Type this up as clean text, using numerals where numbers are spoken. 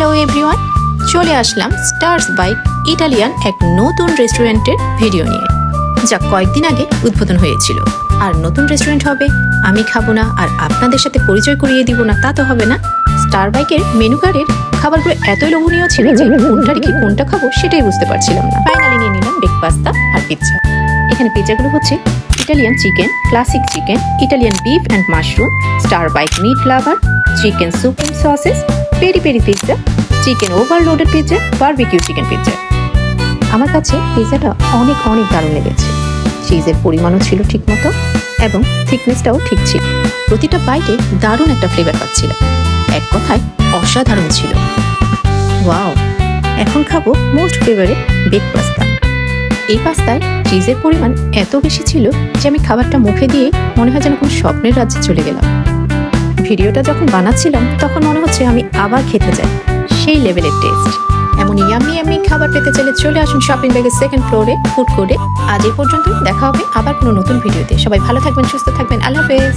Hello everyone, চলে আসলাম stars bike Italian এক নতুন রেস্টুরেন্টের ভিডিও নিয়ে, যা কয়েকদিন আগে উদ্বোধন হয়েছিল। আর নতুন রেস্টুরেন্ট হবে, আমি খাবো না আর আপনাদের সাথে পরিচয় করিয়ে দিব না, তা তো হবে না। স্টার বাইকের মেনু কার্ডের খাবারগুলো এতই লোভনীয় ছিল যে কোনটা রেখে কোনটা খাবো সেটাই বুঝতে পারছিলাম না। ফাইনালি নিয়ে নিলাম বেক পাস্তা আর পিৎজা। এখানে পিৎজাগুলো হচ্ছে Italian chicken, classic chicken, Italian beef and mushroom, star bike meat flavour, chicken supreme sausages, peri peri pizza, chicken overloaded pizza, barbecue chicken pizza. আমার কাছে পিৎজাটা অনেক অনেক দারুণ লেগেছে। চিজের পরিমাণও ছিল ঠিক মতো এবং থিকনেসটাও ঠিক ছিল। প্রতিটা বাইটে দারুণ একটা ফ্লেভার পাচ্ছিলাম। এক কথায় অসাধারণ ছিল। ওয়াও! এখন খাবো মোস্ট ফেভারিট বেক পাস্তা। এই পাস্তায় চিজের পরিমাণ এত বেশি ছিল যে আমি খাবারটা মুখে দিয়ে মনে হয় যেন কোনো স্বপ্নের রাজ্যে চলে গেলাম। ভিডিওটা যখন বানাচ্ছিলাম তখন মনে হচ্ছে আমি আবার খেতে যাই, সেই লেভেলের টেস্ট। এমন ইয়াম্মি ইয়াম্মি খাবার পেতে চাইলে চলে আসুন শপিং ব্যাগের সেকেন্ড ফ্লোরে ফুড কোর্টে। আজ এই পর্যন্ত, দেখা হবে আবার কোনো নতুন ভিডিওতে। সবাই ভালো থাকবেন, সুস্থ থাকবেন, আল্লাহ হাফেজ।